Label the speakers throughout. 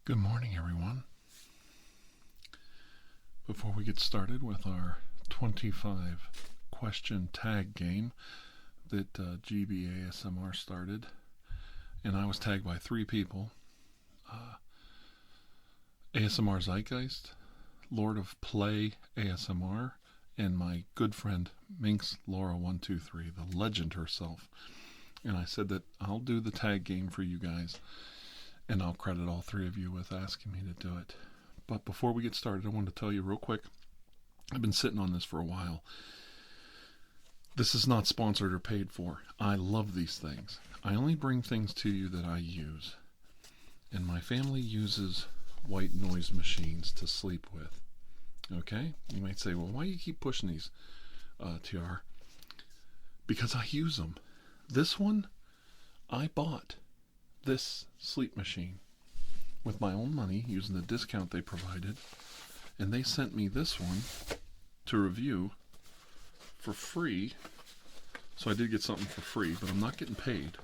Speaker 1: Good morning, everyone. Before we get started with our 25 question tag game that Gibi ASMR started, and I was tagged by 3 people, ASMR ZeitGeist, Lord of Play ASMR, and my good friend Minx Laura 123, the legend herself. And I said that I'll do the tag game for you guys, and I'll credit all 3 of you with asking me to do it. But before we get started, I wanted to tell you real quick, I've been sitting on this for a while. This is not sponsored or paid for. I love these things. I only bring things to you that I use. And my family uses white noise machines to sleep with. Okay? You might say, well, why do you keep pushing these, TR? Because I use them. This one, I bought this sleep machine with my own money using the discount they provided, and they sent me this one to review for free. So I did get something for free, but I'm not getting paid.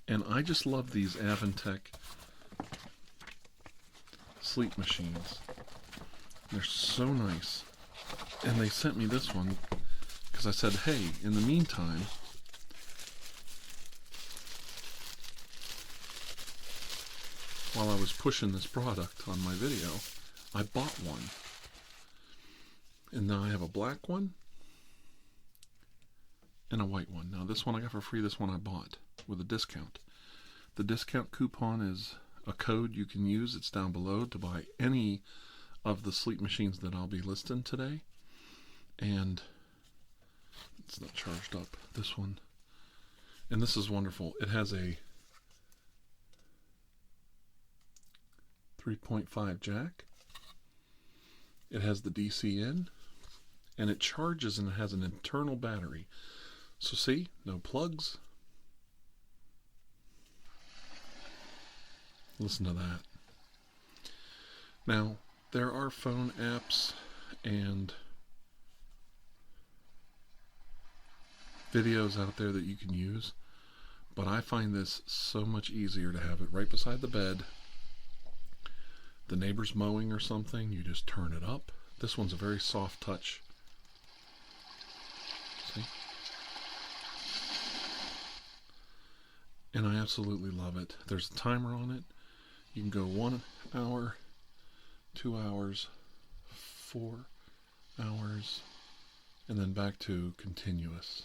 Speaker 1: And I just love these Avantech sleep machines. They're so nice. And they sent me this one because I said, hey, in the meantime, while I was pushing this product on my video, I bought one. And now I have a black one and a white one. Now this one I got for free, this one I bought with a discount. The discount coupon is a code you can use. It's down below to buy any of the sleep machines that I'll be listing today. And it's not charged up, this one. And this is wonderful. It has a 3.5 jack. It has the DC in, and it charges, and it has an internal battery. So see, no plugs. Listen to that. Now, there are phone apps and videos out there that you can use, but I find this so much easier to have it right beside the bed. The neighbor's mowing or something, you just turn it up. This one's a very soft touch. See? And I absolutely love it. There's a timer on it. You can go 1 hour, 2 hours, 4 hours, and then back to continuous.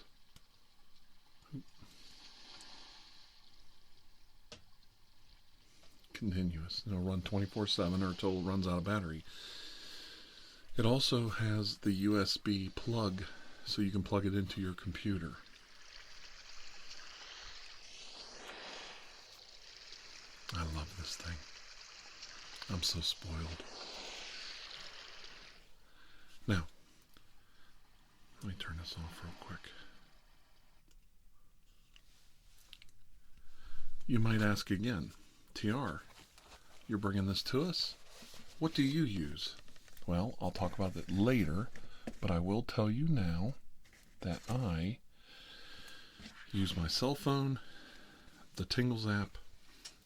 Speaker 1: Continuous. It'll run 24/7 or until it runs out of battery. It also has the USB plug, so you can plug it into your computer. I love this thing. I'm so spoiled. Now, let me turn this off real quick. You might ask again, TR, you're bringing this to us? What do you use? Well, I'll talk about that later, but I will tell you now that I use my cell phone, the Tingles app,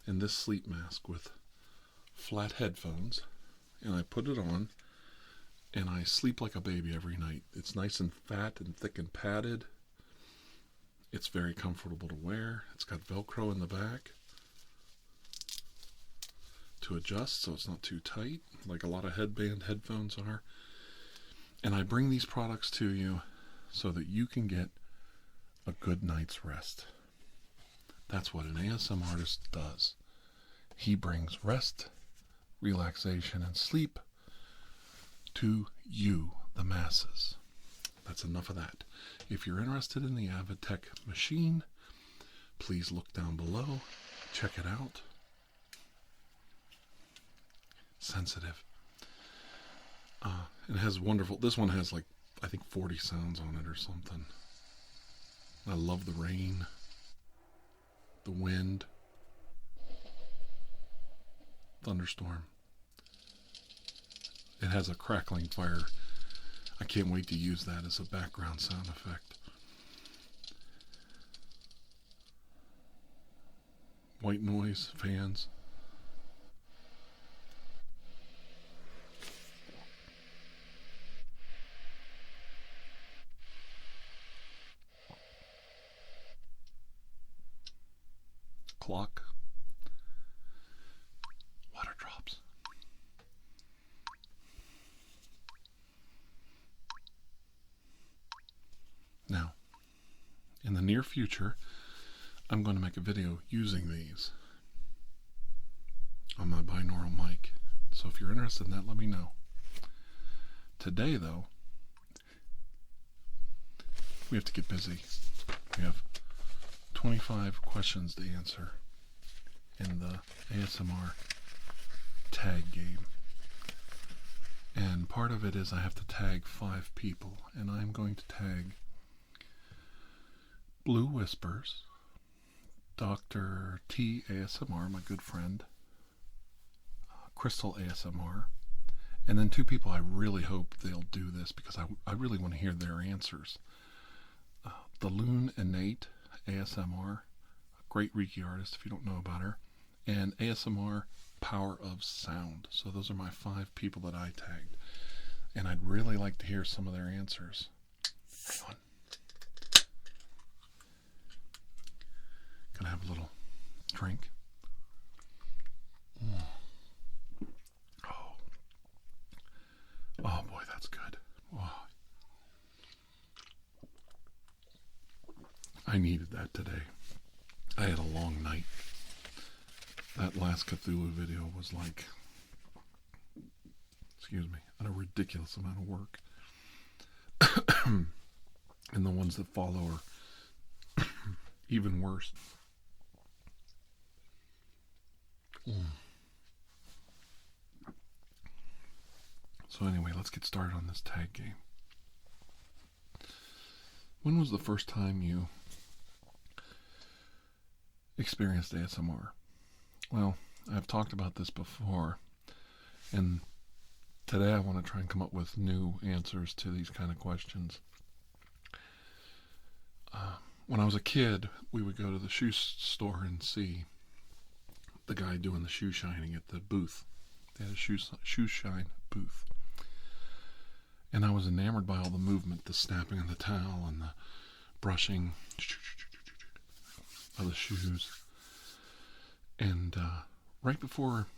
Speaker 1: and this sleep mask with flat headphones, and I put it on, and I sleep like a baby every night. It's nice and fat and thick and padded. It's very comfortable to wear. It's got Velcro in the back to adjust so it's not too tight like a lot of headband headphones are. And I bring these products to you so that you can get a good night's rest. That's what an ASMRtist does. He brings rest, relaxation, and sleep to you, the masses. That's enough of that. If you're interested in the Avantech machine, please look down below. Check it out. Sensitive. It has wonderful, this one has like, I think 40 sounds on it or something. I love the rain, the wind, thunderstorm. It has a crackling fire. I can't wait to use that as a background sound effect. White noise, fans. clock. Water drops. Now, in the near future, I'm going to make a video using these on my binaural mic. So if you're interested in that, let me know. Today, though, we have to get busy. We have 25 questions to answer in the ASMR tag game. And part of it is I have to tag 5 people, and I'm going to tag Bluewhispers, Dr. T ASMR, my good friend, Crystal ASMR, and then 2 people I really hope they'll do this because I really want to hear their answers. The Lune INNATE ASMR, a great Reiki artist if you don't know about her, and ASMR Power of Sound. So those are my 5 people that I tagged, and I'd really like to hear some of their answers. Hang on. Gonna have a little drink. Oh boy, that's good. Oh. I needed that today. I had a long night. That last Cthulhu video was like, excuse me, a ridiculous amount of work. And the ones that follow are even worse. So anyway, let's get started on this tag game. When was the first time you experienced ASMR? Well, I've talked about this before, and today I want to try and come up with new answers to these kind of questions. When I was a kid, we would go to the shoe store and see the guy doing the shoe shining at the booth. They had a shoe shine booth. And I was enamored by all the movement, the snapping of the towel and the brushing of the shoes. And right before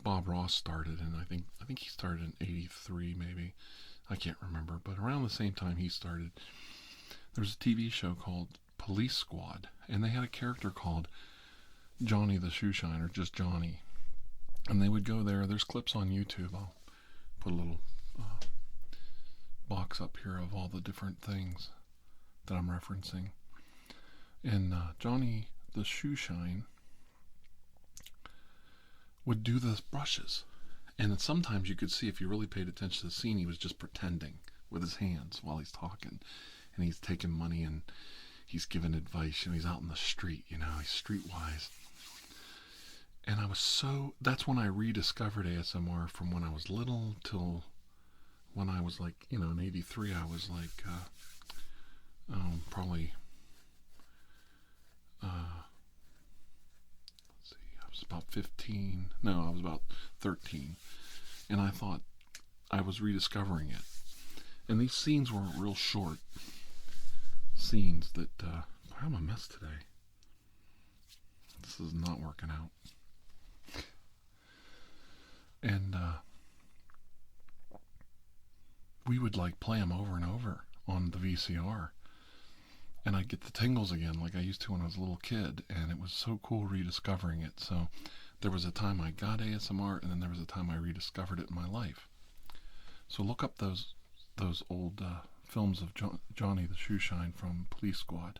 Speaker 1: Bob Ross started, and I think he started in '83 maybe, I can't remember, but around the same time he started, there was a TV show called Police Squad, and they had a character called Johnny the Shoe Shiner, just Johnny. And they would go there. There's clips on YouTube. I'll put a little box up here of all the different things that I'm referencing. And Johnny the Shoe Shine would do the brushes. And then sometimes you could see, if you really paid attention to the scene, he was just pretending with his hands while he's talking. And he's taking money and he's giving advice, and he's out in the street, you know, he's streetwise. And that's when I rediscovered ASMR, from when I was little till when I was like, you know, in '83, I was like, probably, let's see, I was about 15, no, I was about 13, and I thought I was rediscovering it. And these scenes were real short scenes that, I'm a mess today. This is not working out. And we would like play them over and over on the VCR, and I'd get the tingles again like I used to when I was a little kid, and it was so cool rediscovering it. So there was a time I got ASMR, and then there was a time I rediscovered it in my life. So look up those old films of Johnny the Shoe Shine from Police Squad.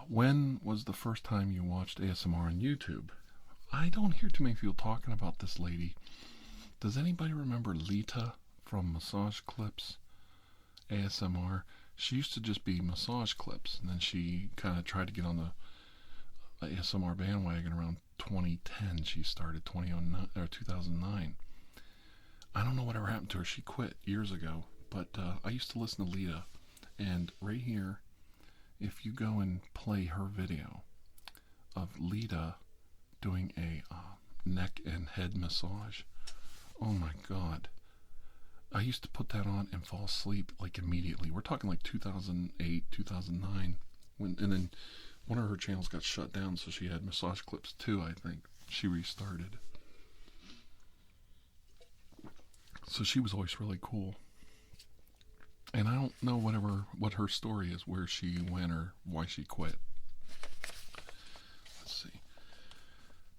Speaker 1: When was the first time you watched ASMR on YouTube? I don't hear too many people talking about this lady. Does anybody remember Lita from Massage Clips ASMR? She used to just be massage clips, and then she kind of tried to get on the ASMR bandwagon around 2010. She started 2009. I don't know whatever happened to her. She quit years ago, but I used to listen to Lita, and right here, if you go and play her video of Lita doing a neck and head massage, oh my god, I used to put that on and fall asleep like immediately. We're talking like 2008, 2009, And then one of her channels got shut down, so she had massage clips too, I think. She restarted. So she was always really cool. And I don't know what her story is, where she went or why she quit. Let's see.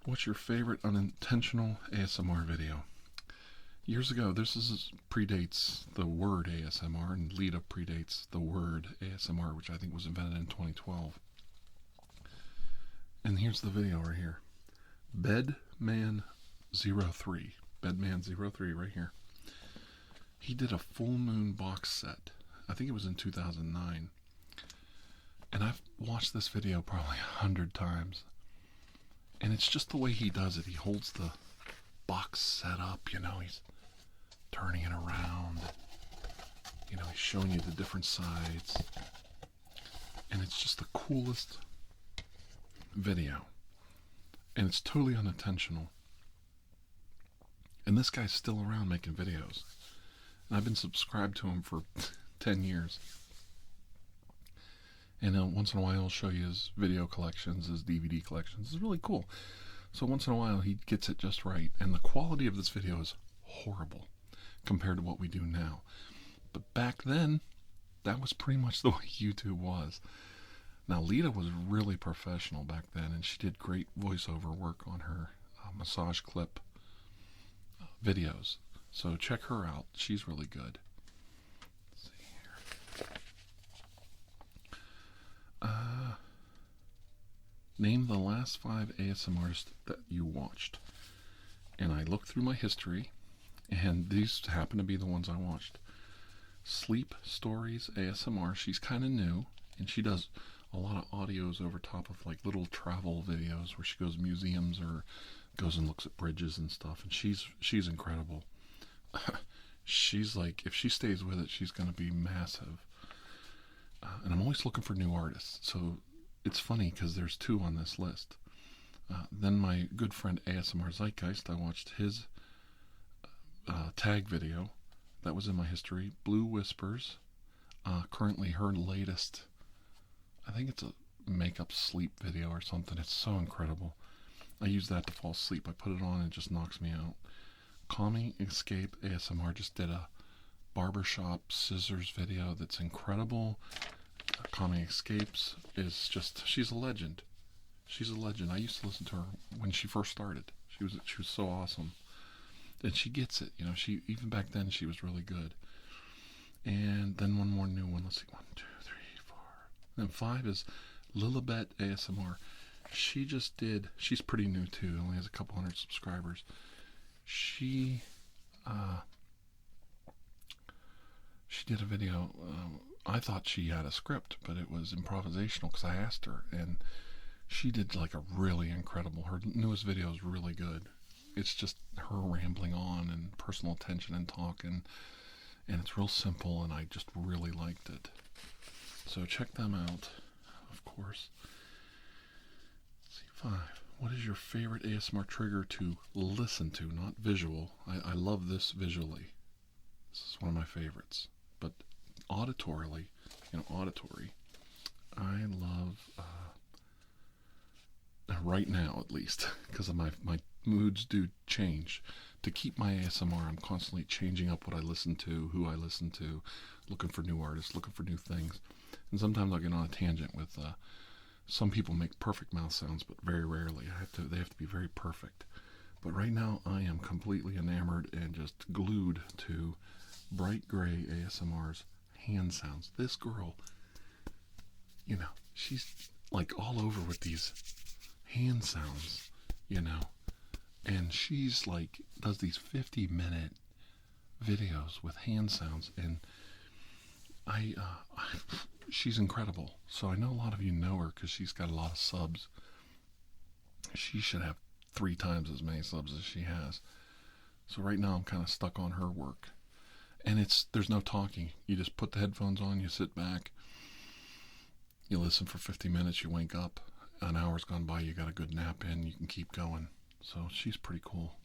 Speaker 1: What's your favorite unintentional ASMR video? Years ago, predates the word ASMR, and Lita predates the word ASMR, which I think was invented in 2012. And here's the video right here. Bedman03. Bedman03 right here. He did a full moon box set. I think it was in 2009. And I've watched this video probably 100 times. And it's just the way he does it. He holds the box set up, he's turning it around. He's showing you the different sides. And it's just the coolest video. And it's totally unintentional. And this guy's still around making videos. And I've been subscribed to him for 10 years. And once in a while he'll show you his video collections, his DVD collections. It's really cool. So once in a while he gets it just right. And the quality of this video is horrible compared to what we do now. But back then, that was pretty much the way YouTube was. Now, Lita was really professional back then, and she did great voiceover work on her massage clip videos. So check her out. She's really good. Let's see here. Name the last 5 ASMRtists that you watched. And I looked through my history, and these happen to be the ones I watched. Sleep Stories ASMR. She's kind of new, and she does a lot of audios over top of like little travel videos where she goes to museums or goes and looks at bridges and stuff. And she's incredible. She's like, if she stays with it, she's going to be massive. And I'm always looking for new artists. So it's funny because there's 2 on this list. Then my good friend ASMR ZeitGeist, I watched his tag video. That was in my history. Bluewhispers. Currently her latest, I think it's a makeup sleep video or something. It's so incredible. I use that to fall asleep. I put it on and it just knocks me out. Calming Escape ASMR just did a barbershop scissors video that's incredible. Calming Escapes is just, she's a legend. She's a legend. I used to listen to her when she first started. She was so awesome. And she gets it, she, even back then she was really good. And then one more new one. Let's see, 1, 2, 3, 4. And 5 is Lilibet ASMR. She's pretty new too, only has a couple hundred subscribers. She did a video. I thought she had a script, but it was improvisational because I asked her, and she did like a really incredible. Her newest video is really good. It's just her rambling on and personal attention and talking, and it's real simple, and I just really liked it. So check them out, of course. Let's see, 5. What is your favorite ASMR trigger to listen to, not visual? I love this visually. This is one of my favorites. But auditorily, auditory, I love, right now at least, because of my moods do change. To keep my ASMR, I'm constantly changing up what I listen to, who I listen to, looking for new artists, looking for new things. And sometimes I'll get on a tangent with, some people make perfect mouth sounds, but very rarely. They have to be very perfect. But right now, I am completely enamored and just glued to Bright Gray ASMR's hand sounds. This girl, she's like all over with these hand sounds, and she's like, does these 50-minute videos with hand sounds, and she's incredible. So I know a lot of you know her because she's got a lot of subs. She should have 3 times as many subs as she has. So right now I'm kind of stuck on her work. And there's no talking. You just put the headphones on, you sit back, you listen for 50 minutes, you wake up, an hour's gone by, you got a good nap in, you can keep going. So she's pretty cool.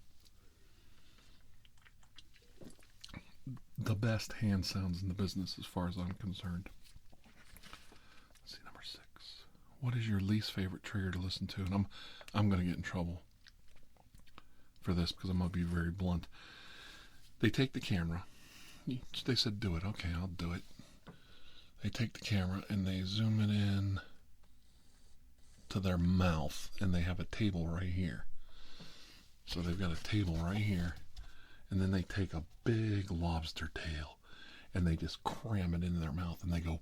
Speaker 1: The best hand sounds in the business as far as I'm concerned. Let's see, number 6. what is your least favorite trigger to listen to? And I'm going to get in trouble for this because I'm going to be very blunt. They take the camera. They said, do it. Okay, I'll do it. They take the camera and they zoom it in to their mouth, and they have a table right here. So they've got a table right here, and then they take a big lobster tail and they just cram it into their mouth, and they go.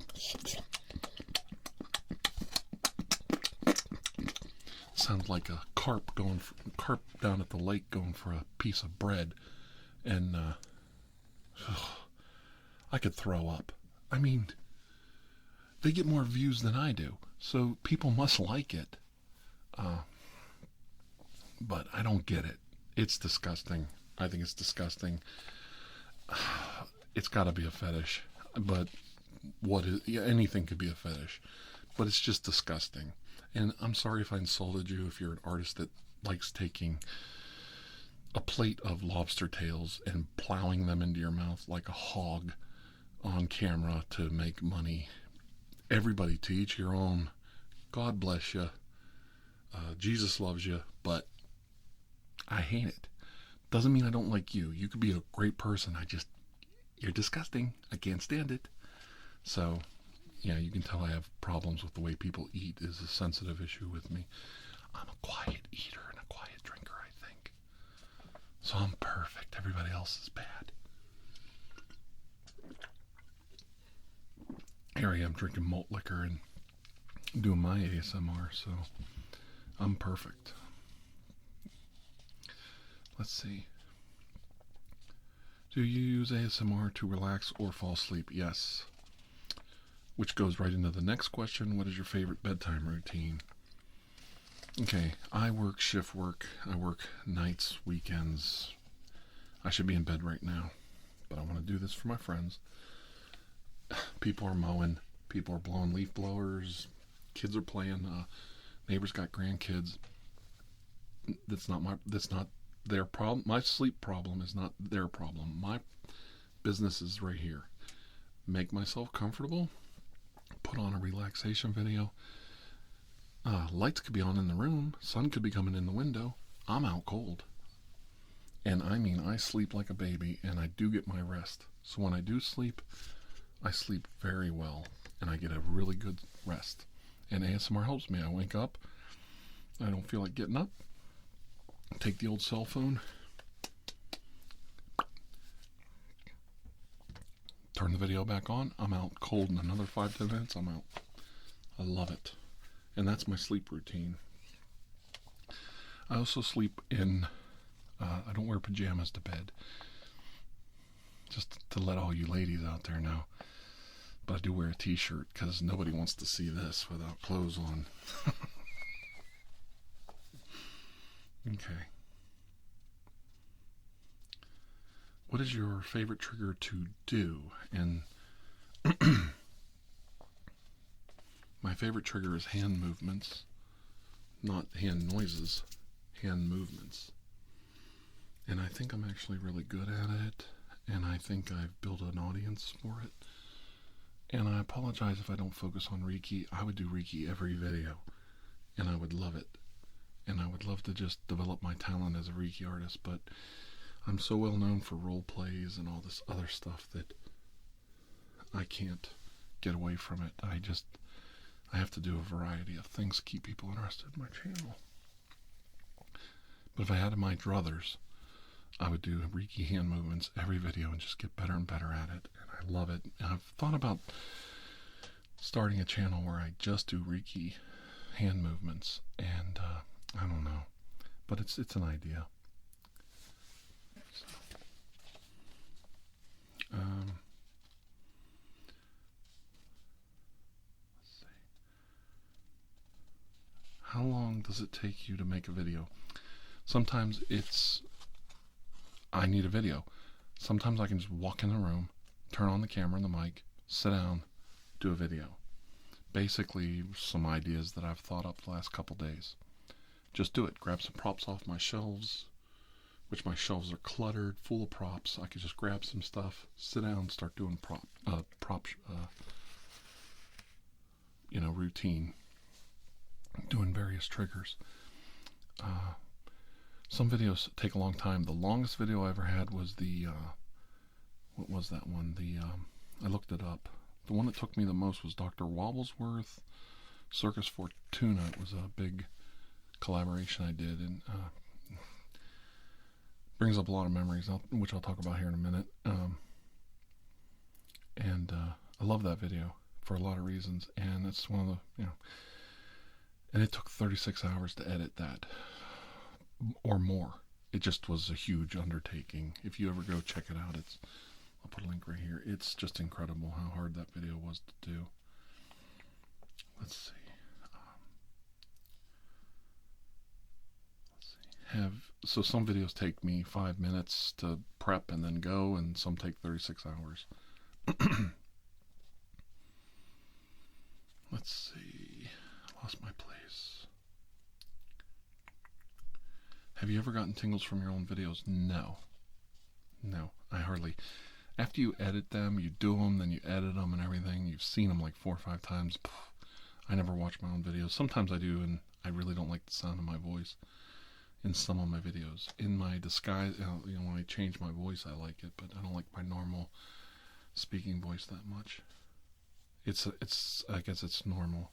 Speaker 1: Sounds like a carp down at the lake going for a piece of bread, and I could throw up. I mean, they get more views than I do, so people must like it. But I don't get it. It's disgusting. I think it's disgusting. It's got to be a fetish, but anything could be a fetish, but it's just disgusting. And I'm sorry if I insulted you, if you're an artist that likes taking a plate of lobster tails and plowing them into your mouth like a hog on camera to make money. Everybody, to each your own. God bless you. Jesus loves you, but I hate it. Doesn't mean I don't like you. You could be a great person. You're disgusting. I can't stand it. So, yeah, you can tell I have problems with the way people eat is a sensitive issue with me. I'm a quiet eater and a quiet drinker, I think. So I'm perfect. Everybody else is bad. Here I am drinking malt liquor and doing my ASMR, so I'm perfect. Let's see. Do you use ASMR to relax or fall asleep? Yes. Which goes right into the next question. What is your favorite bedtime routine? Okay, I work shift work. I work nights, weekends. I should be in bed right now, but I want to do this for my friends. People are mowing. People are blowing leaf blowers. Kids are playing. Neighbors got grandkids. That's not their problem. My sleep problem is not their problem. My business is right here. Make myself comfortable. Put on a relaxation video. Lights could be on in the room. Sun could be coming in the window. I'm out cold. And I mean, I sleep like a baby, and I do get my rest. So when I do sleep, I sleep very well, and I get a really good rest. And ASMR helps me. I wake up. I don't feel like getting up. Take the old cell phone. Turn the video back on. I'm out cold in another 5-10 minutes. I'm out. I love it. And that's my sleep routine. I also sleep in, I don't wear pajamas to bed. Just to let all you ladies out there know. But I do wear a t-shirt because nobody wants to see this without clothes on. Okay. What is your favorite trigger to do? And my favorite trigger is hand movements, not hand noises, hand movements. And I think I'm actually really good at it, and I think I've built an audience for it. And I apologize if I don't focus on Reiki. I would do Reiki every video, and I would love it. And I would love to just develop my talent as a Reiki artist, but I'm so well known for role plays and all this other stuff that I can't get away from it. I have to do a variety of things to keep people interested in my channel. But if I had my druthers, I would do Reiki hand movements every video and just get better and better at it. And I love it. And I've thought about starting a channel where I just do Reiki hand movements, and I don't know, but it's an idea. Let's see. How long does it take you to make a video? Sometimes I need a video. Sometimes I can just walk in the room, turn on the camera and the mic, sit down, do a video. Basically, some ideas that I've thought up the last couple days. Just do it. Grab some props off my shelves, which my shelves are cluttered, full of props. I could just grab some stuff, sit down, and start doing routine. doing various triggers. Some videos take a long time. The longest video I ever had was the what was that one? I looked it up. The one that took me the most was Dr. Wobblesworth Circus Fortuna. It was a big collaboration I did, and brings up a lot of memories, which I'll talk about here in a minute. And I love that video for a lot of reasons, and it's one of the, and it took 36 hours to edit that, or more. It just was a huge undertaking. If you ever go check it out, I'll put a link right here. It's just incredible how hard that video was to do. Let's see. So some videos take me 5 minutes to prep and then go, and some take 36 hours. Let's see. I lost my place. Have you ever gotten tingles from your own videos? No. No, I hardly. After you edit them, you do them, then you edit them and everything. You've seen them like 4 or 5 times. I never watch my own videos. Sometimes I do, and I really don't like the sound of my voice in some of my videos. In my disguise, when I change my voice, I like it, but I don't like my normal speaking voice that much. I guess it's normal.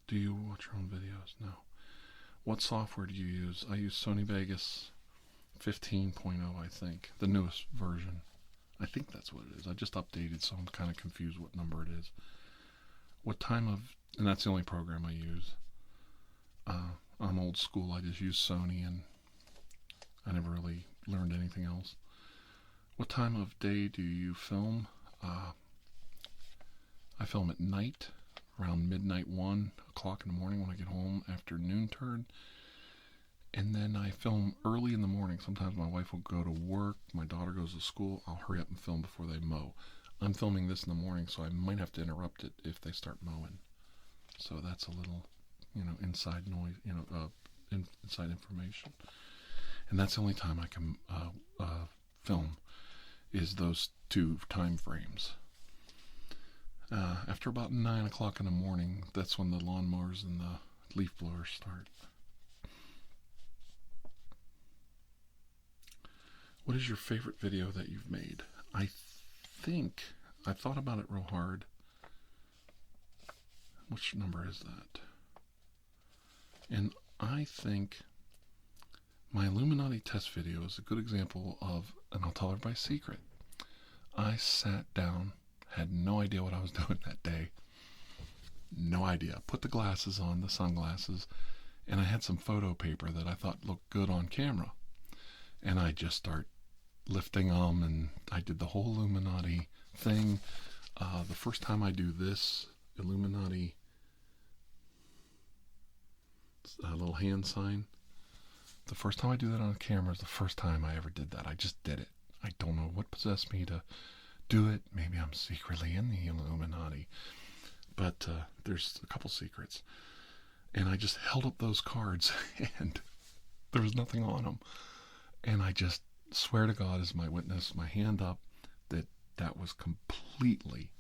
Speaker 1: Do you watch your own videos? No. What software do you use? I use Sony Vegas 15.0, I think. The newest version. I think that's what it is. I just updated, so I'm kind of confused what number it is. What time of... And that's the only program I use. I'm old school. I just use Sony, and I never really learned anything else. What time of day do you film? I film at night, around midnight, 1 o'clock in the morning when I get home after noon turn. And then I film early in the morning. Sometimes my wife will go to work, my daughter goes to school. I'll hurry up and film before they mow. I'm filming this in the morning, so I might have to interrupt it if they start mowing. So that's a little, inside noise, inside information. And that's the only time I can film, is those 2 time frames. After about 9 o'clock in the morning, that's when the lawnmowers and the leaf blowers start. What is your favorite video that you've made? I think I thought about it real hard. Which number is that? And I think my Illuminati test video is a good example of, and I'll tell everybody a secret. I sat down, had no idea what I was doing that day. No idea. Put the glasses on, the sunglasses, and I had some photo paper that I thought looked good on camera. And I just start lifting them, and I did the whole Illuminati thing. The first time I do this Illuminati little hand sign, the first time I do that on camera is the first time I ever did that. I just did it. I don't know what possessed me to do it. Maybe I'm secretly in the Illuminati, but there's a couple secrets. And I just held up those cards, and there was nothing on them. And I just swear to God, as my witness, my hand up, that was completely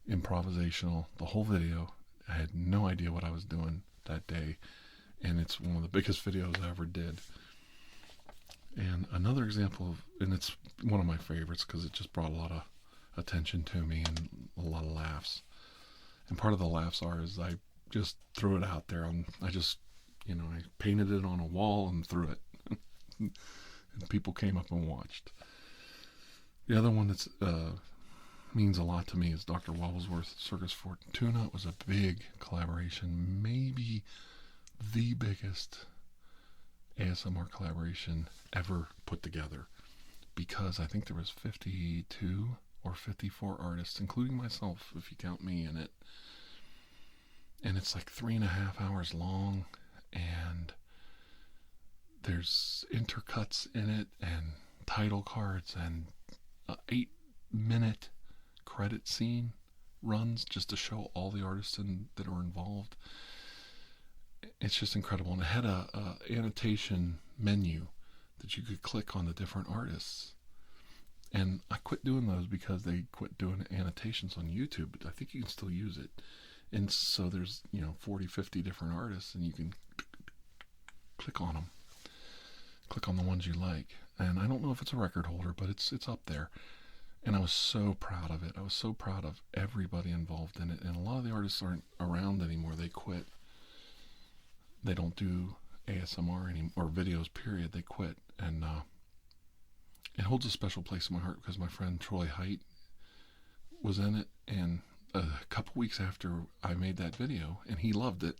Speaker 1: improvisational. The whole video, I had no idea what I was doing that day, and it's one of the biggest videos I ever did. And another example of, and it's one of my favorites because it just brought a lot of attention to me and a lot of laughs. And part of the laughs is I just threw it out there. I just, I painted it on a wall and threw it. And people came up and watched. The other one that's means a lot to me is Dr. Wobblesworth Circus Fortuna. It was a big collaboration, maybe the biggest ASMR collaboration ever put together, because I think there was 52 or 54 artists, including myself, if you count me in it. And it's like 3.5 hours long, and there's intercuts in it and title cards and 8-minute credit scene runs just to show all the artists that are involved. It's just incredible. And it had a annotation menu that you could click on the different artists. And I quit doing those because they quit doing annotations on YouTube, but I think you can still use it. And so there's, 40, 50 different artists, and you can click on them. Click on the ones you like. And I don't know if it's a record holder, but it's up there. And I was so proud of it. I was so proud of everybody involved in it. And a lot of the artists aren't around anymore. They quit. They don't do ASMR anymore, or videos, period. They quit. And it holds a special place in my heart because my friend Troy Height was in it. And a couple weeks after I made that video, and he loved it,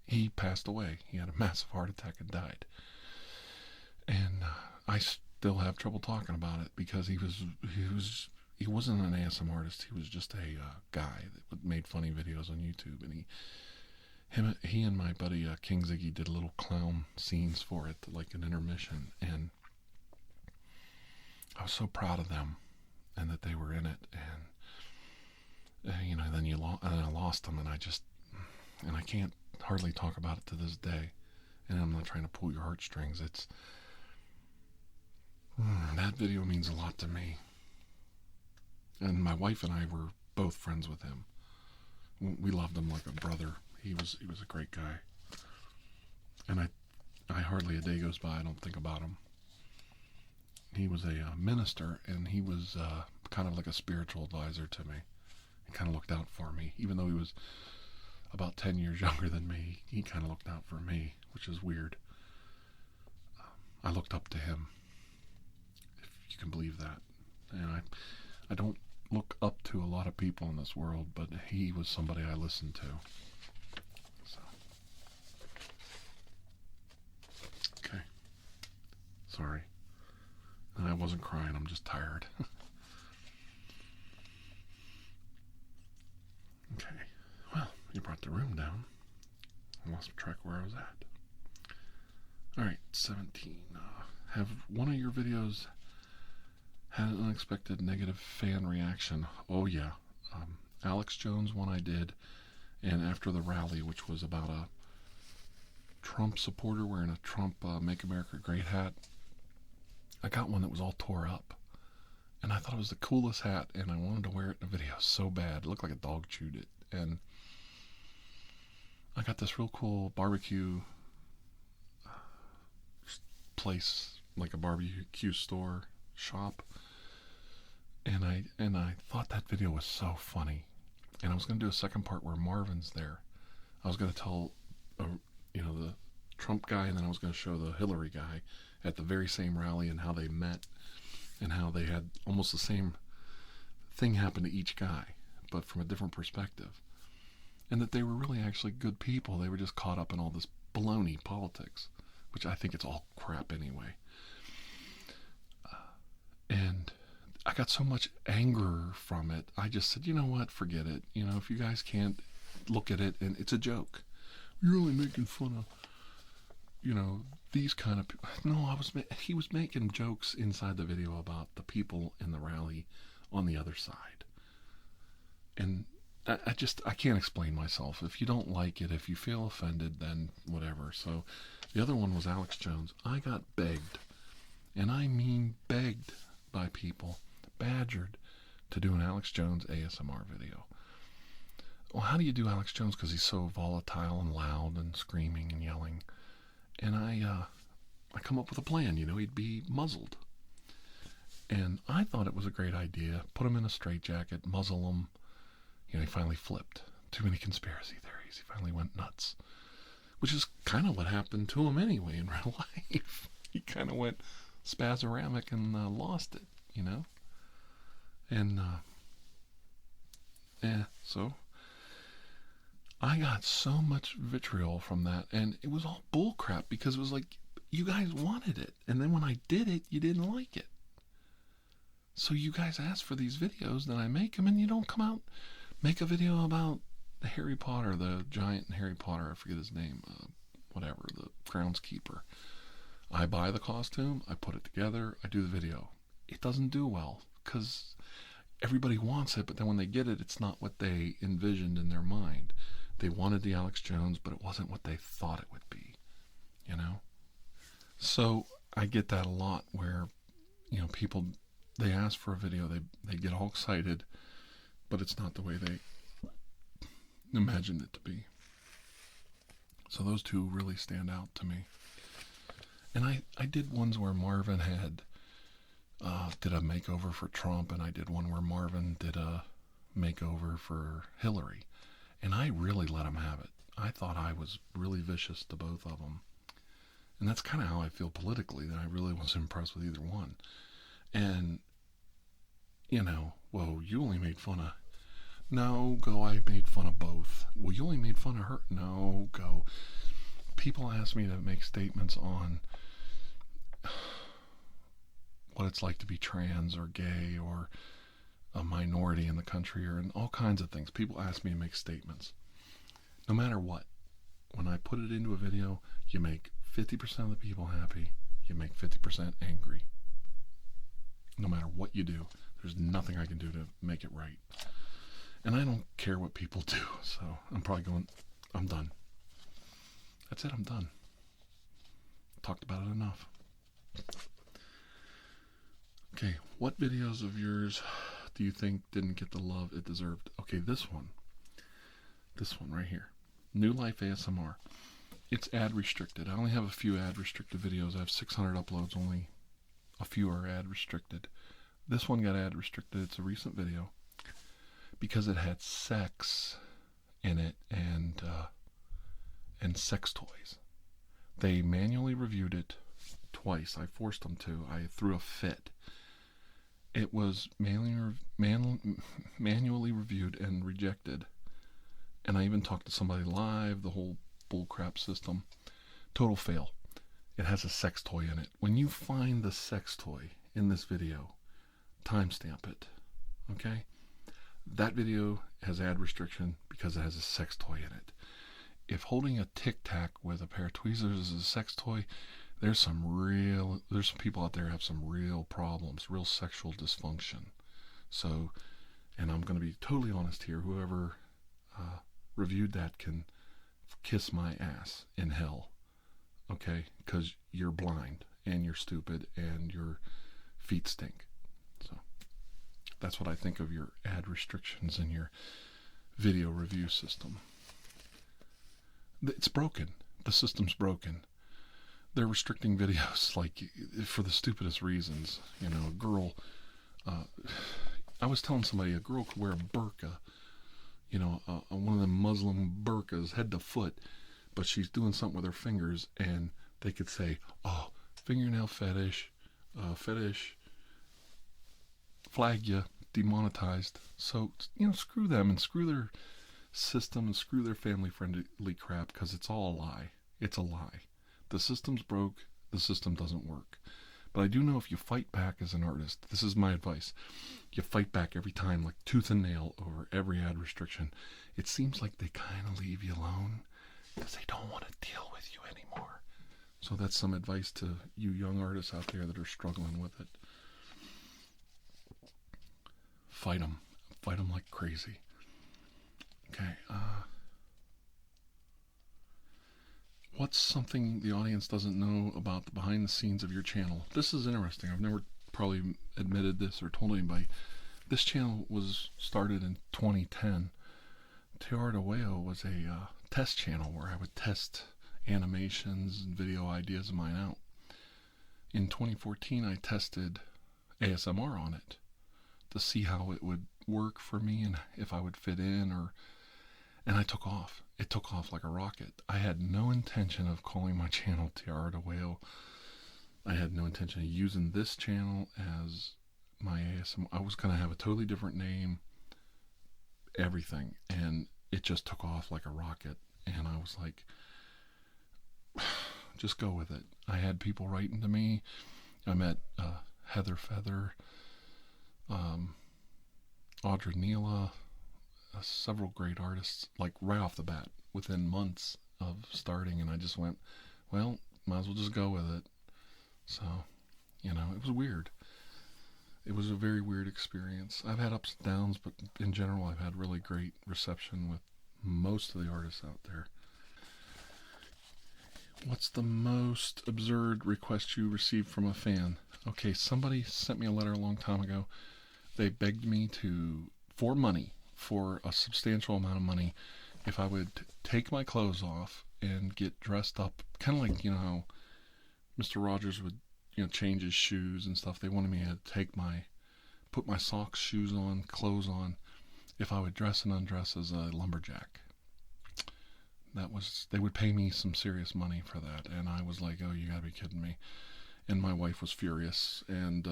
Speaker 1: he passed away. He had a massive heart attack and died. And I still have trouble talking about it because he wasn't an ASMR artist. He was just a guy that made funny videos on YouTube, and he and my buddy King Ziggy did little clown scenes for it, like an intermission, and I was so proud of them and that they were in it. And then I lost them, and I can't hardly talk about it to this day. And I'm not trying to pull your heartstrings. That video means a lot to me. And my wife and I were both friends with him. We loved him like a brother. He was a great guy. And I hardly a day goes by I don't think about him. He was a minister, and he was kind of like a spiritual advisor to me. He kind of looked out for me. Even though he was about 10 years younger than me, he kind of looked out for me, which is weird. I looked up to him, if you can believe that. And I don't look up to a lot of people in this world, but he was somebody I listened to. So, okay. Sorry. I wasn't crying, I'm just tired. Okay. Well, you brought the room down. I lost track where I was at. Alright, 17. Have one of your videos had an unexpected negative fan reaction? Oh yeah. Alex Jones one I did, and after the rally, which was about a Trump supporter wearing a Trump Make America Great hat, I got one that was all tore up. And I thought it was the coolest hat, and I wanted to wear it in a video so bad. It looked like a dog chewed it. And I got this real cool barbecue place, like a barbecue store shop. And I thought that video was so funny. And I was going to do a second part where Marvin's there. I was going to tell, the Trump guy, and then I was going to show the Hillary guy at the very same rally and how they met and how they had almost the same thing happen to each guy, but from a different perspective. And that they were really actually good people. They were just caught up in all this baloney politics, which I think it's all crap anyway. And I got so much anger from it. I just said, you know what, forget it. If you guys can't look at it, and it's a joke. You're only making fun of, these kind of people. No, he was making jokes inside the video about the people in the rally on the other side. And I can't explain myself. If you don't like it, if you feel offended, then whatever. So the other one was Alex Jones. I got begged, and I mean begged, by people, badgered, to do an Alex Jones ASMR video. Well, how do you do Alex Jones? Because he's so volatile and loud and screaming and yelling. And I come up with a plan. He'd be muzzled. And I thought it was a great idea. Put him in a straitjacket, muzzle him. He finally flipped. Too many conspiracy theories. He finally went nuts. Which is kind of what happened to him anyway in real life. He kind of went spasmodic and lost it, And, so I got so much vitriol from that, and it was all bullcrap because it was like, you guys wanted it, and then when I did it, you didn't like it. So you guys asked for these videos, then I make them, and you don't come out, make a video about the Harry Potter, the giant Harry Potter, I forget his name, whatever, the groundskeeper. I buy the costume, I put it together, I do the video. It doesn't do well, because everybody wants it, but then when they get it, it's not what they envisioned in their mind. They wanted the Alex Jones, but it wasn't what they thought it would be, So I get that a lot where people, they ask for a video, they get all excited, but it's not the way they imagined it to be. So those two really stand out to me. And I did ones where Marvin did a makeover for Trump, and I did one where Marvin did a makeover for Hillary. And I really let him have it. I thought I was really vicious to both of them. And that's kind of how I feel politically, that I really wasn't impressed with either one. And, well, you only made fun of... No, go, I made fun of both. Well, you only made fun of her. No, go. People ask me to make statements on what it's like to be trans or gay or a minority in the country or in all kinds of things. People ask me to make statements. No matter what. When I put it into a video, you make 50% of the people happy. You make 50% angry. No matter what you do, there's nothing I can do to make it right. And I don't care what people do, so I'm probably I'm done. That's it, I'm done. Talked about it enough. Okay, what videos of yours do you think didn't get the love it deserved? Okay, this one right here. New Life ASMR. It's ad restricted. I only have a few ad restricted videos. I have 600 uploads, only a few are ad restricted. This one got ad restricted. It's a recent video because it had sex in it and sex toys. They manually reviewed it twice. I forced them to. I threw a fit. It was manually reviewed and rejected. And I even talked to somebody live, the whole bullcrap system. Total fail. It has a sex toy in it. When you find the sex toy in this video, timestamp it. Okay? That video has ad restriction because it has a sex toy in it. If holding a Tic Tac with a pair of tweezers is a sex toy, there's some people out there who have some real problems, real sexual dysfunction. So, and I'm going to be totally honest here, whoever reviewed that can kiss my ass in hell, okay? Because you're blind and you're stupid and your feet stink. So that's what I think of your ad restrictions in your video review system. It's broken. The system's broken. They're restricting videos like for the stupidest reasons. A girl, I was telling somebody a girl could wear a burqa, one of the Muslim burqas head to foot, but she's doing something with her fingers and they could say, oh, fingernail fetish, flag you, demonetized. So, screw them and screw their system and screw their family-friendly crap, because it's all a lie. It's a lie. The system's broke. The system doesn't work. But I do know if you fight back as an artist, this is my advice, you fight back every time like tooth and nail over every ad restriction, it seems like they kind of leave you alone because they don't want to deal with you anymore. So that's some advice to you young artists out there that are struggling with it. Fight them. Fight them like crazy. Okay, what's something the audience doesn't know about the behind the scenes of your channel? This is interesting. I've never probably admitted this or told anybody. This channel was started in 2010. TirarADeguello was a test channel where I would test animations and video ideas of mine out. In 2014, I tested ASMR on it to see how it would work for me and if I would fit in, and I took off. It took off like a rocket. I had no intention of calling my channel TirarADeguello. I had no intention of using this channel as my ASMR. I was going to have a totally different name, everything, and it just took off like a rocket. And I was like, just go with it. I had people writing to me. I met Heather Feather, Audrey Neela, several great artists, like right off the bat, within months of starting, and I just went, well, might as well just go with it. So, it was weird. It was a very weird experience. I've had ups and downs, but in general, I've had really great reception with most of the artists out there. What's the most absurd request you received from a fan? Okay, somebody sent me a letter a long time ago. They begged me for money, for a substantial amount of money, if I would take my clothes off and get dressed up, kind of like, how Mr. Rogers would, change his shoes and stuff. They wanted me to put my socks, shoes on, clothes on, if I would dress and undress as a lumberjack. They would pay me some serious money for that, and I was like, oh, you gotta be kidding me. And my wife was furious, and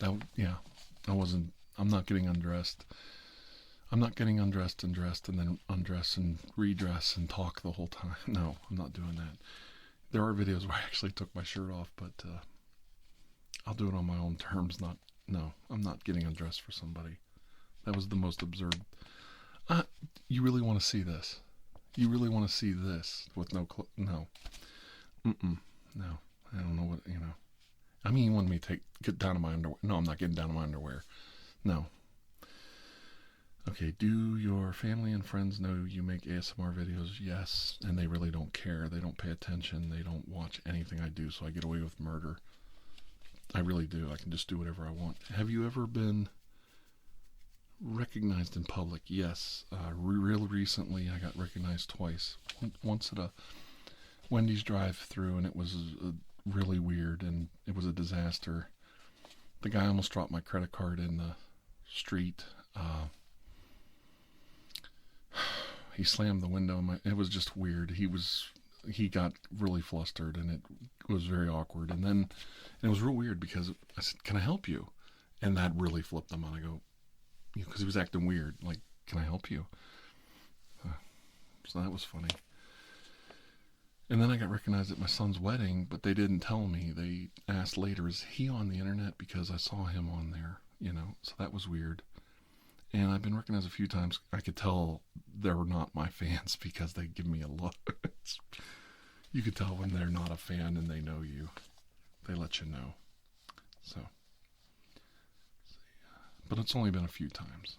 Speaker 1: I'm not getting undressed. I'm not getting undressed and dressed and then undress and redress and talk the whole time. No, I'm not doing that. There are videos where I actually took my shirt off, but I'll do it on my own terms. No, I'm not getting undressed for somebody. That was the most absurd. You really want to see this? You really want to see this with no no. No. I don't know what, I mean, you wanted me to get down to my underwear. No, I'm not getting down to my underwear. No. Okay, do your family and friends know you make ASMR videos? Yes, and they really don't care. They don't pay attention. They don't watch anything I do, so I get away with murder. I really do. I can just do whatever I want. Have you ever been recognized in public? Yes. Real recently, I got recognized twice. Once at a Wendy's drive-thru, and it was really weird, and it was a disaster. The guy almost dropped my credit card in the street. He slammed the window. It was just weird. He got really flustered, and it was very awkward. And it was real weird because I said, "Can I help you?" And that really flipped him. And I go, because he was acting weird. Like, "Can I help you?" So that was funny. And then I got recognized at my son's wedding, but they didn't tell me. They asked later, "Is he on the internet?" Because I saw him on there, so that was weird. And I've been recognized a few times. I could tell they were not my fans because they give me a look. You could tell when they're not a fan and they know you. They let you know. So, but it's only been a few times.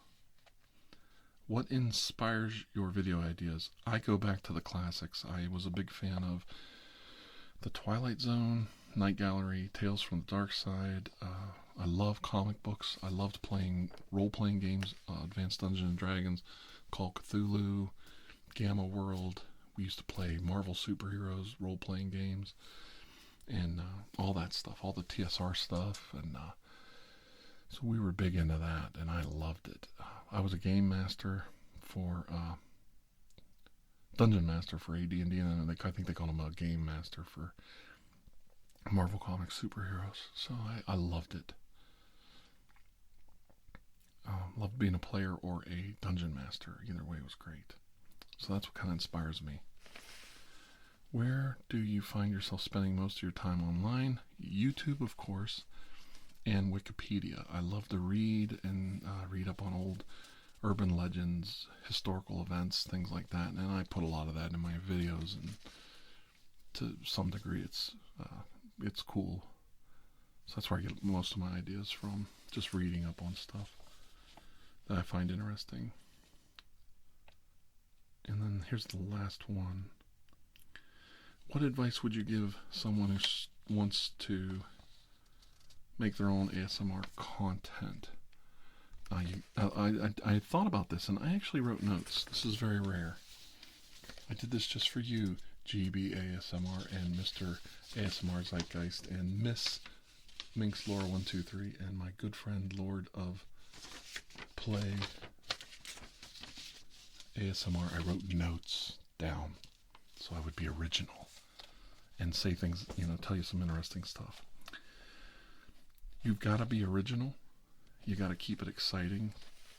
Speaker 1: What inspires your video ideas? I go back to the classics. I was a big fan of The Twilight Zone, Night Gallery, Tales from the Dark Side. I love comic books. I loved playing role-playing games, Advanced Dungeons and Dragons, Call of Cthulhu, Gamma World. We used to play Marvel superheroes role-playing games, and all that stuff, all the TSR stuff, and so we were big into that, and I loved it. I was a game master for Dungeon Master for AD&D, and I think they call him a game master for Marvel Comics superheroes. So I loved it. Loved being a player or a dungeon master. Either way was great. So that's what kind of inspires me. Where do you find yourself spending most of your time online? YouTube, of course, and Wikipedia. I love to read and read up on old urban legends, historical events, things like that, and I put a lot of that in my videos, and to some degree it's cool. So that's where I get most of my ideas from, just reading up on stuff that I find interesting. And then here's the last one. What advice would you give someone who wants to make their own ASMR content? I thought about this, and I actually wrote notes. This is very rare. I did this just for you, Gibi ASMR and Mr. ASMR ZeitGeist and Miss Minx Laura 123 and my good friend Lord of Play ASMR. I wrote notes down so I would be original and say things, tell you some interesting stuff. You've got to be original. You got to keep it exciting.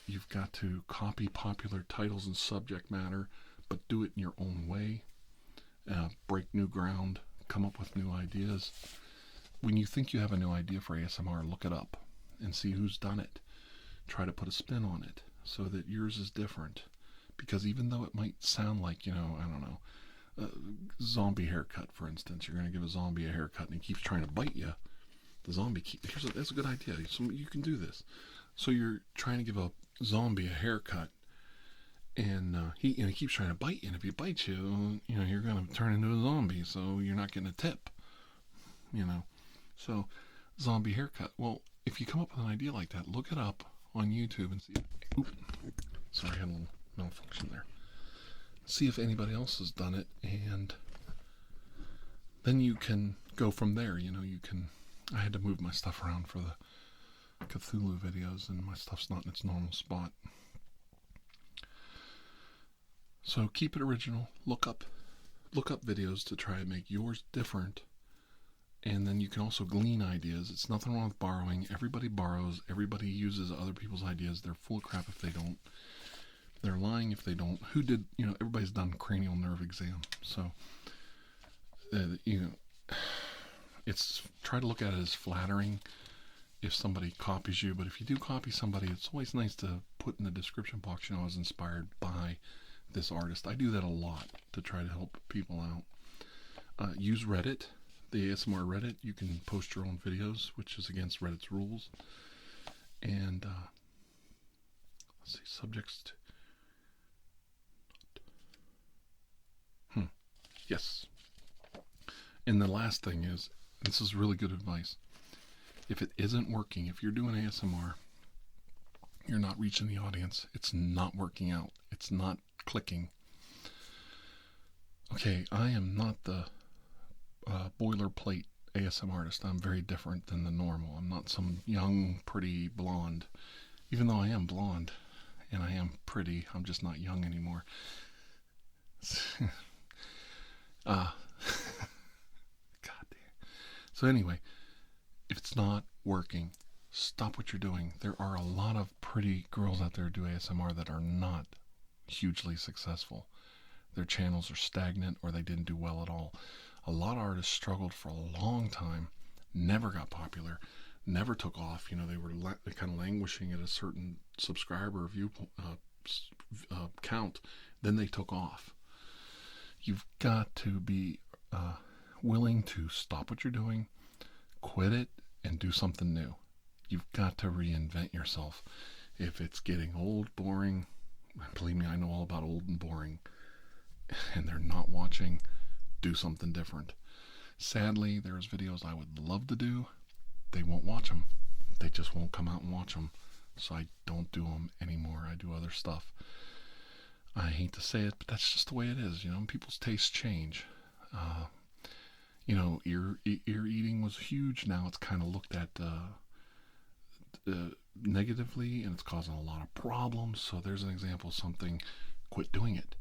Speaker 1: You've got to copy popular titles and subject matter, but do it in your own way. Break new ground. Come up with new ideas. When you think you have a new idea for ASMR, look it up and see who's done it. Try to put a spin on it so that yours is different. Because even though it might sound like, I don't know, zombie haircut, for instance, you're going to give a zombie a haircut and he keeps trying to bite you. The zombie, that's a good idea. So you can do this. So you're trying to give a zombie a haircut, And he keeps trying to bite you, and if he bites you, you're going to turn into a zombie, so you're not getting a tip. So zombie haircut. Well, if you come up with an idea like that, look it up on YouTube and see. Sorry, I had a little malfunction there. See if anybody else has done it, and then you can go from there. I had to move my stuff around for the Cthulhu videos, and my stuff's not in its normal spot. So keep it original. Look up videos to try and make yours different. And then you can also glean ideas. It's nothing wrong with borrowing. Everybody borrows. Everybody uses other people's ideas. They're full of crap if they don't. They're lying if they don't. Everybody's done cranial nerve exam. So, it's try to look at it as flattering if somebody copies you. But if you do copy somebody, it's always nice to put in the description box, I was inspired by this artist. I do that a lot to try to help people out. Use Reddit. The ASMR Reddit, you can post your own videos, which is against Reddit's rules. And let's see, subjects. Yes. And the last thing is, this is really good advice. If it isn't working, if you're doing ASMR, you're not reaching the audience. It's not working out. It's not clicking. Okay, I am not the boilerplate ASMRtist. I'm very different than the normal. I'm not some young, pretty blonde. Even though I am blonde and I am pretty, I'm just not young anymore. God damn. So anyway, if it's not working, stop what you're doing. There are a lot of pretty girls out there who do ASMR that are not hugely successful. Their channels are stagnant or they didn't do well at all. A lot of artists struggled for a long time, never got popular, never took off. They were kind of languishing at a certain subscriber view count. Then they took off. You've got to be willing to stop what you're doing, quit it, and do something new. You've got to reinvent yourself. If it's getting old, boring, believe me, I know all about old and boring, and they're not watching, do something different. Sadly, there's videos I would love to do. They won't watch them. They just won't come out and watch them. So I don't do them anymore. I do other stuff. I hate to say it, but that's just the way it is. People's tastes change. Ear eating was huge. Now it's kind of looked at negatively, and it's causing a lot of problems. So there's an example of something. Quit doing it.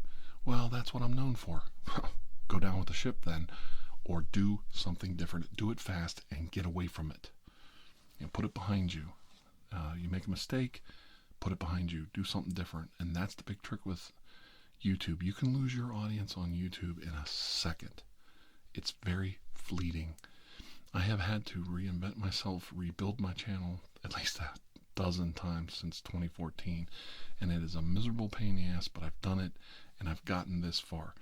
Speaker 1: Well, that's what I'm known for. Go down with the ship then, or do something different. Do it fast and get away from it. Put it behind you. You make a mistake, put it behind you. Do something different. And that's the big trick with YouTube. You can lose your audience on YouTube in a second. It's very fleeting. I have had to reinvent myself, rebuild my channel at least a dozen times since 2014. And it is a miserable pain in the ass, but I've done it and I've gotten this far.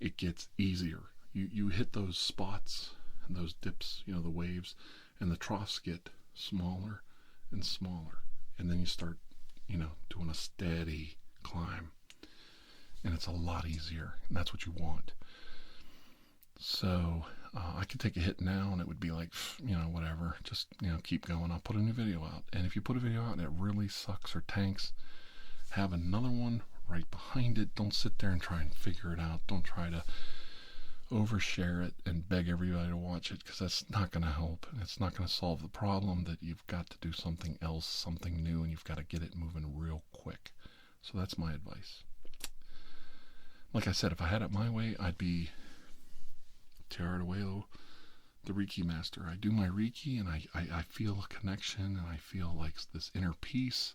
Speaker 1: It gets easier. You hit those spots and those dips, the waves, and the troughs get smaller and smaller. And then you start, doing a steady climb. And it's a lot easier. And that's what you want. So I could take a hit now and it would be like, whatever. Just, keep going. I'll put a new video out. And if you put a video out and it really sucks or tanks, have another one right behind it. Don't sit there and try and figure it out. Don't try to overshare it and beg everybody to watch it, because that's not going to help. It's not going to solve the problem. That you've got to do something else, something new, and you've got to get it moving real quick. So that's my advice. Like I said, if I had it my way, I'd be TirarADeguello, the Reiki master. I do my Reiki and I feel a connection, and I feel like this inner peace.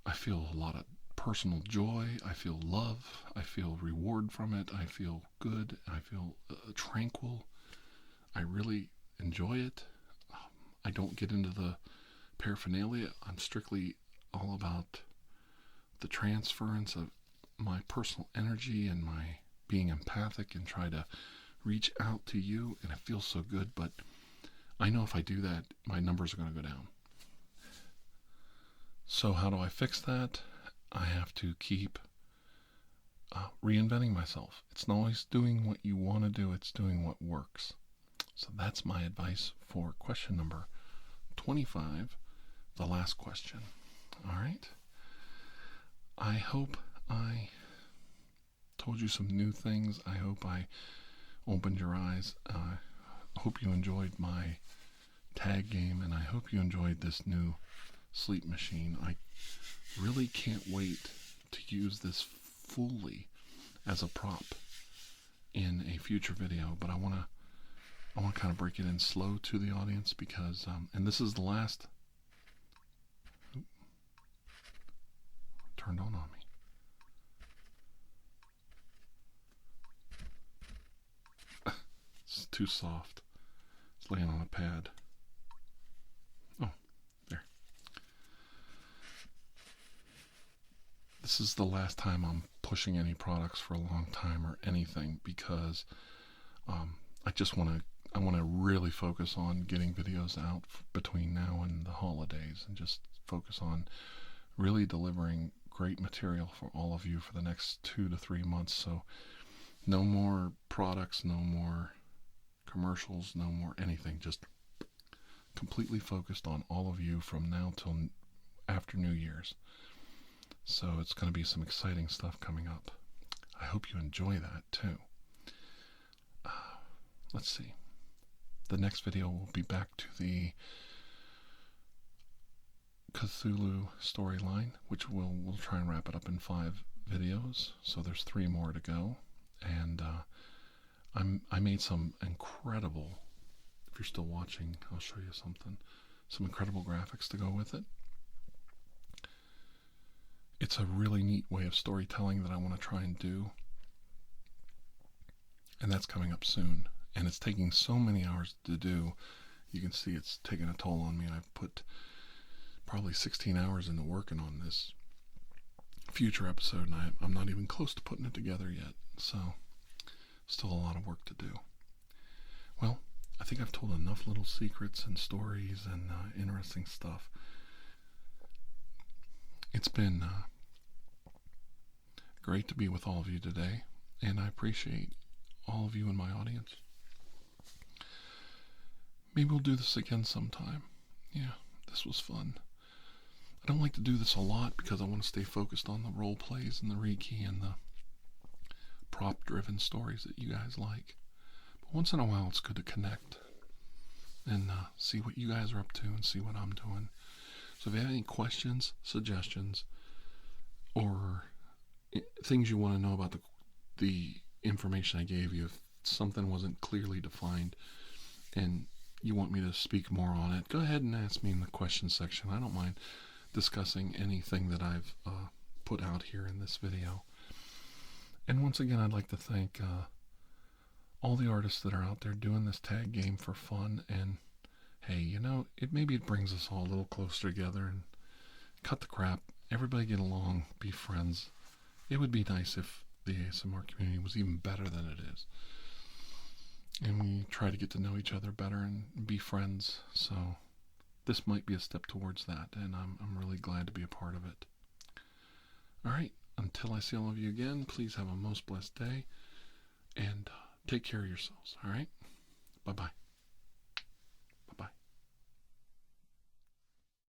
Speaker 1: I feel a lot of personal joy. I feel love. I feel reward from it. I feel good. I feel tranquil. I really enjoy it. I don't get into the paraphernalia. I'm strictly all about the transference of my personal energy and my being empathic and try to reach out to you, and it feels so good. But I know if I do that, my numbers are going to go down. So how do I fix that? I have to keep reinventing myself. It's not always doing what you want to do, it's doing what works. So that's my advice for question number 25, the last question. All right. I hope I told you some new things. I hope I opened your eyes. I hope you enjoyed my tag game, and I hope you enjoyed this new sleep machine. I really can't wait to use this fully as a prop in a future video, but I want to kind of break it in slow to the audience because and this is the last turned on me. It's too soft. It's laying on a pad. Oh, there. This is the last time I'm pushing any products for a long time or anything because I just want to really focus on getting videos out between now and the holidays and just focus on really delivering great material for all of you for the next 2 to 3 months. So no more products, no more commercials, no more anything. Just completely focused on all of you from now till after New Year's. So it's going to be some exciting stuff coming up. I hope you enjoy that too. Let's see. The next video will be back to the Cthulhu storyline, which we'll try and wrap it up in 5 videos. So there's 3 more to go. And I made some incredible, if you're still watching, I'll show you something, some incredible graphics to go with it. It's a really neat way of storytelling that I want to try and do. And that's coming up soon. And it's taking so many hours to do. You can see it's taking a toll on me. And I've put probably 16 hours into working on this future episode. And I'm not even close to putting it together yet. So still a lot of work to do. Well, I think I've told enough little secrets and stories and interesting stuff. It's been great to be with all of you today, and I appreciate all of you in my audience. Maybe we'll do this again sometime. Yeah, this was fun. I don't like to do this a lot because I want to stay focused on the role plays and the Reiki and the prop-driven stories that you guys like. But once in a while, it's good to connect and see what you guys are up to and see what I'm doing. So if you have any questions, suggestions, or things you want to know about the information I gave you, if something wasn't clearly defined and you want me to speak more on it, go ahead and ask me in the question section. I don't mind discussing anything that I've put out here in this video. And once again, I'd like to thank all the artists that are out there doing this tag game for fun. And hey, you know, maybe it brings us all a little closer together and cut the crap. Everybody get along, be friends. It would be nice if the ASMR community was even better than it is. And we try to get to know each other better and be friends. So this might be a step towards that, and I'm really glad to be a part of it. All right, until I see all of you again, please have a most blessed day, and take care of yourselves, all right? Bye-bye.